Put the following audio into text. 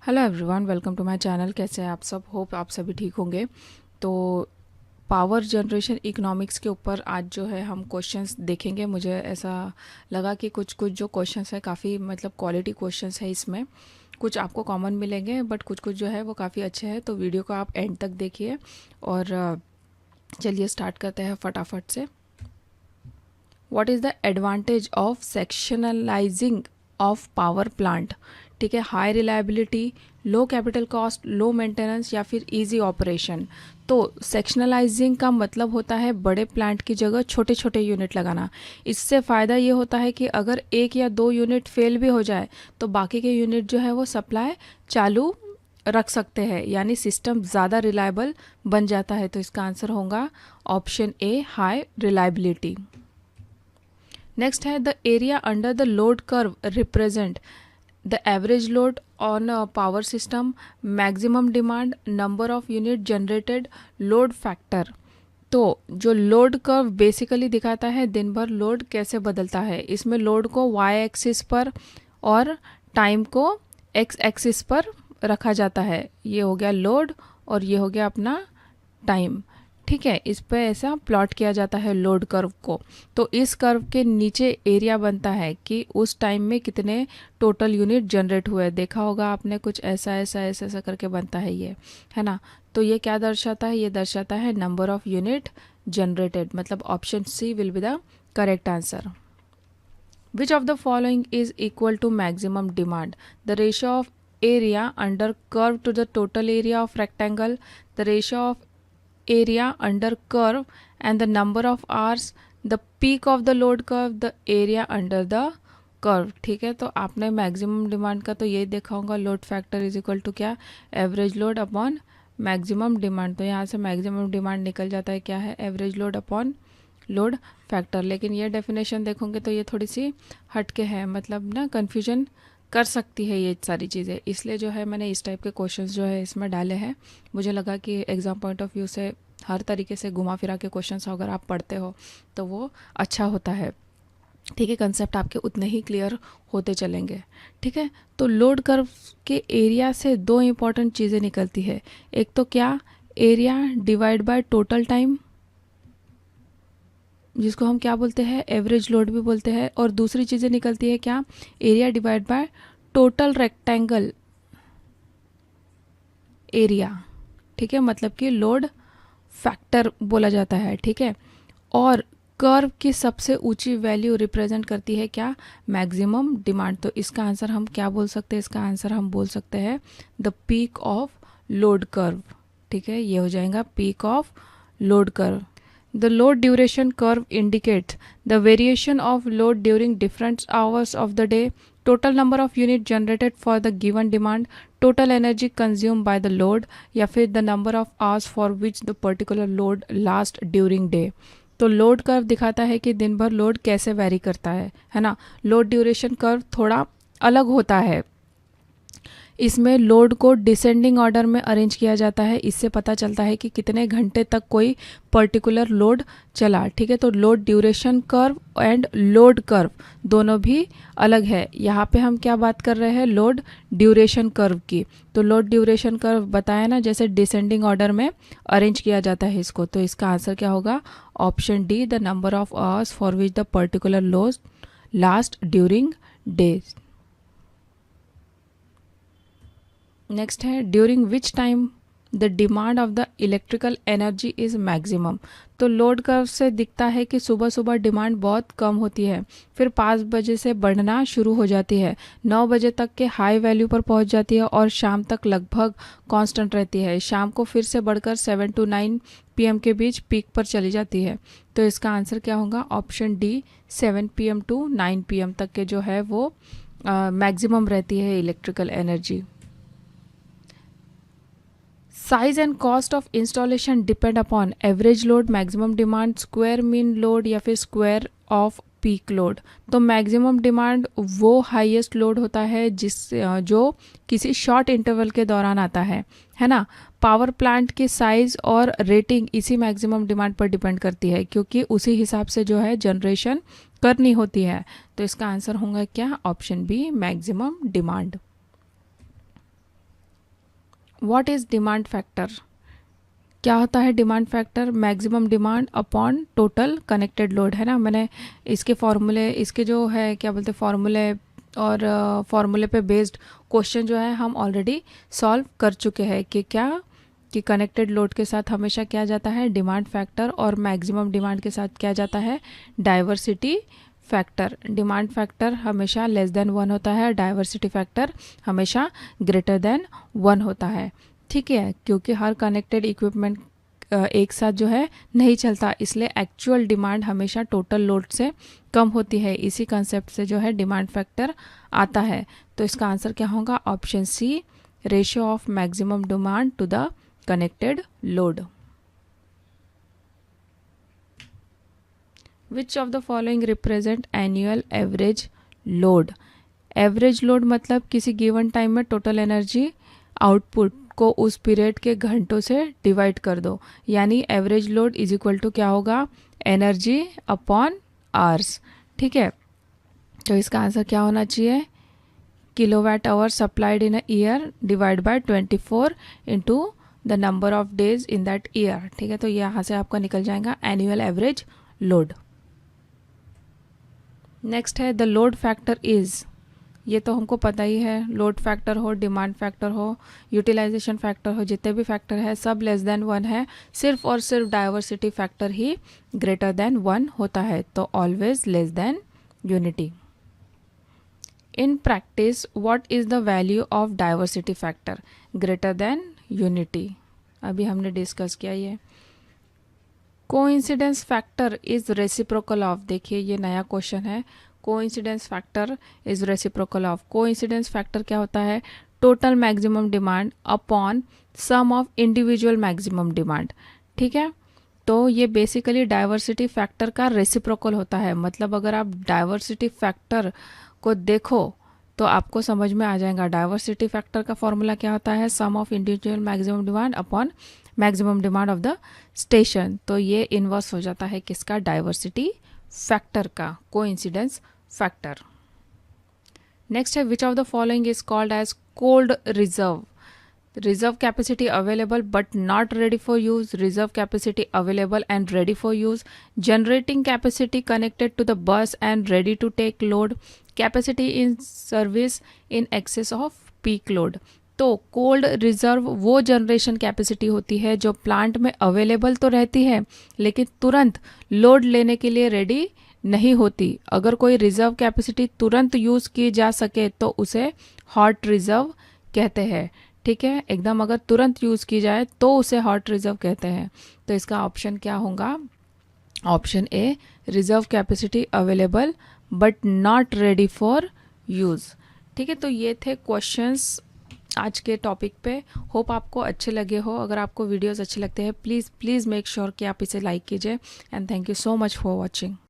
Hello everyone, welcome to my channel. कैसे हैं आप सब? होप आप सभी ठीक होंगे। तो पावर जनरेशन इकोनॉमिक्स के ऊपर आज जो है हम क्वेश्चंस देखेंगे। मुझे ऐसा लगा कि कुछ कुछ जो क्वेश्चंस है काफ़ी मतलब क्वालिटी क्वेश्चंस है। इसमें कुछ आपको कॉमन मिलेंगे बट कुछ कुछ जो है वो काफ़ी अच्छे हैं। तो वीडियो को आप एंड तक देखिए और चलिए स्टार्ट करते हैं फटाफट से। What is the advantage of sectionalizing of power plant? ठीक है, high reliability, low capital cost, low maintenance या फिर इजी ऑपरेशन। तो सेक्शनलाइजिंग का मतलब होता है बड़े प्लांट की जगह छोटे छोटे यूनिट लगाना। इससे फ़ायदा ये होता है कि अगर एक या दो यूनिट फेल भी हो जाए तो बाकी के यूनिट जो है वो सप्लाई चालू रख सकते हैं, यानी सिस्टम ज़्यादा रिलायबल बन जाता है। तो इसका आंसर होगा option A, high reliability. Next है the area under the load curve represent the average load on power system, maximum demand, number of unit generated, load factor. तो जो लोड कर्व बेसिकली दिखाता है दिन भर लोड कैसे बदलता है। इसमें लोड को वाई एक्सिस पर और टाइम को एक्स एक्सिस पर रखा जाता है। ये हो गया लोड और ये हो गया अपना टाइम। ठीक है, इस पे ऐसा प्लॉट किया जाता है लोड कर्व को। तो इस कर्व के नीचे एरिया बनता है कि उस टाइम में कितने टोटल यूनिट जनरेट हुए। देखा होगा आपने, कुछ ऐसा ऐसा ऐसा ऐसा करके बनता है ये, है ना। तो ये क्या दर्शाता है? ये दर्शाता है नंबर ऑफ यूनिट जनरेटेड। मतलब option C will be the correct answer. Which of the following is equal to maximum demand? The ratio of area under curve to the total area of rectangle, the ratio of area under curve and the number of hours, the peak of the load curve, the area under the curve. ठीक है, तो आपने maximum demand का तो ये देखा होगा, load factor is equal to क्या? Average load upon maximum demand. तो यहाँ से मैक्सिमम डिमांड निकल जाता है क्या है? Average load upon load factor. लेकिन ये डेफिनेशन देखोगे तो ये थोड़ी सी हटके है, मतलब ना कन्फ्यूजन कर सकती है ये सारी चीज़ें। इसलिए जो है मैंने इस टाइप के क्वेश्चंस जो है इसमें डाले हैं। मुझे लगा कि एग्ज़ाम पॉइंट ऑफ व्यू से हर तरीके से घुमा फिरा के क्वेश्चंस अगर आप पढ़ते हो तो वो अच्छा होता है। ठीक है, कंसेप्ट आपके उतने ही क्लियर होते चलेंगे। ठीक है, तो लोड कर्व के एरिया से दो इंपॉर्टेंट चीज़ें निकलती है। एक तो क्या? Area divide by total time, जिसको हम क्या बोलते हैं? एवरेज लोड भी बोलते हैं। और दूसरी चीज़ें निकलती है क्या? Area divide by total rectangle area. ठीक है, मतलब कि लोड फैक्टर बोला जाता है। ठीक है, और कर्व की सबसे ऊंची वैल्यू रिप्रेजेंट करती है क्या? Maximum demand. तो इसका आंसर हम क्या बोल सकते हैं? इसका आंसर हम बोल सकते हैं the peak of load curve. ठीक है, ये हो जाएगा peak of load curve. The load duration curve indicates the variation of load during different hours of the day, total number of units generated for the given demand, total energy consumed by the load, या फिर the number of hours for which the particular load lasts during day। तो load curve दिखाता है कि दिन भर load कैसे vary करता है ना। लोड ड्यूरेशन कर्व थोड़ा अलग होता है। इसमें लोड को डिसेंडिंग ऑर्डर में अरेंज किया जाता है। इससे पता चलता है कि कितने घंटे तक कोई पर्टिकुलर लोड चला। ठीक है, तो load duration curve and load curve दोनों भी अलग है। यहाँ पे हम क्या बात कर रहे हैं? लोड ड्यूरेशन कर्व की। तो लोड ड्यूरेशन कर्व बताया ना, जैसे डिसेंडिंग ऑर्डर में अरेंज किया जाता है इसको। तो इसका आंसर क्या होगा? Option D, the number of hours for which the particular load last during days. Next है during which time the demand of the electrical energy is maximum. तो लोड कर्व से दिखता है कि सुबह सुबह डिमांड बहुत कम होती है, फिर 5 बजे से बढ़ना शुरू हो जाती है, 9 बजे तक के हाई वैल्यू पर पहुंच जाती है और शाम तक लगभग कांस्टेंट रहती है। शाम को फिर से बढ़कर 7 to 9 PM के बीच पीक पर चली जाती है। तो इसका आंसर क्या होगा? Option D, 7 PM to 9 PM तक के जो है वो मैक्सिमम रहती है electrical energy. Size and cost of installation depend upon average load, maximum demand, square mean load या फिर स्क्वायर ऑफ पीक लोड। तो मैक्सिमम डिमांड वो हाईएस्ट लोड होता है जो किसी शॉर्ट इंटरवल के दौरान आता है ना। पावर प्लांट की साइज और रेटिंग इसी मैक्सिमम डिमांड पर डिपेंड करती है, क्योंकि उसी हिसाब से जो है जनरेशन करनी होती है। तो इसका आंसर होगा क्या? Option B, maximum demand. What is demand factor? क्या होता है demand factor? Maximum demand upon total connected load, है ना। मैंने इसके फॉर्मूले, इसके जो है क्या बोलते हैं फॉर्मूले, और फॉर्मूले पे बेस्ड क्वेश्चन जो है हम ऑलरेडी सॉल्व कर चुके हैं कि क्या, कि कनेक्टेड लोड के साथ हमेशा क्या जाता है डिमांड फैक्टर, और मैक्सिमम डिमांड के साथ क्या जाता है डाइवर्सिटी फैक्टर। डिमांड फैक्टर हमेशा लेस देन 1 होता है, डाइवर्सिटी फैक्टर हमेशा ग्रेटर देन 1 होता है। ठीक है, क्योंकि हर कनेक्टेड इक्विपमेंट एक साथ जो है नहीं चलता, इसलिए एक्चुअल डिमांड हमेशा टोटल लोड से कम होती है। इसी कंसेप्ट से जो है डिमांड फैक्टर आता है। तो इसका आंसर क्या होगा? Option C, ratio of maximum demand to the connected load. Which of the following represent annual average load? Average load मतलब किसी गिवन टाइम में टोटल एनर्जी आउटपुट को उस पीरियड के घंटों से डिवाइड कर दो, यानी average load is equal to क्या होगा? Energy upon hours. ठीक है, तो इसका आंसर क्या होना चाहिए? Kilowatt hour supplied in a year divide by 24 into the number of days in that year. ठीक है, तो यहाँ से आपका निकल जाएगा एनुअल एवरेज लोड। नेक्स्ट है द लोड फैक्टर इज, ये तो हमको पता ही है, लोड फैक्टर हो, डिमांड फैक्टर हो, यूटिलाइजेशन फैक्टर हो, जितने भी फैक्टर है सब लेस देन 1 है, सिर्फ और सिर्फ डाइवर्सिटी फैक्टर ही ग्रेटर देन 1 होता है, तो always less than unity. In practice what is the value of diversity factor? Greater than unity, अभी हमने डिस्कस किया ये। Coincidence factor is reciprocal of, देखिए ये नया क्वेश्चन है। Coincidence factor is reciprocal of, coincidence factor क्या होता है? Total maximum demand upon sum of individual maximum demand. ठीक है, तो ये बेसिकली डाइवर्सिटी फैक्टर का रेसिप्रोकल होता है। मतलब अगर आप डाइवर्सिटी फैक्टर को देखो तो आपको समझ में आ जाएगा। डाइवर्सिटी फैक्टर का फॉर्मूला क्या होता है? Sum of individual maximum demand upon maximum demand of the station. तो ये इन्वर्स हो जाता है किसका? डाइवर्सिटी फैक्टर का, कोइंसिडेंस फैक्टर। नेक्स्ट है which of the following is called as cold reserve? Reserve capacity available but not ready for use, reserve capacity available and ready for use, generating capacity connected to the bus and ready to take load, capacity in service in excess off peak load. तो cold reserve वो generation capacity होती है जो plant में available तो रहती है लेकिन तुरंत लोड लेने के लिए रेडी नहीं होती। अगर कोई रिजर्व कैपेसिटी तुरंत यूज़ की जा सके तो उसे हॉट रिजर्व कहते हैं। ठीक है, एकदम अगर तुरंत यूज़ की जाए तो उसे हॉट रिजर्व कहते हैं। तो इसका ऑप्शन क्या होगा? Option A, reserve capacity available but not ready for use. ठीक है, तो ये थे क्वेश्चंस आज के टॉपिक पे। होप आपको अच्छे लगे हो। अगर आपको वीडियोस अच्छे लगते हैं प्लीज़ मेक श्योर कि आप इसे लाइक कीजिए and thank you so much for watching.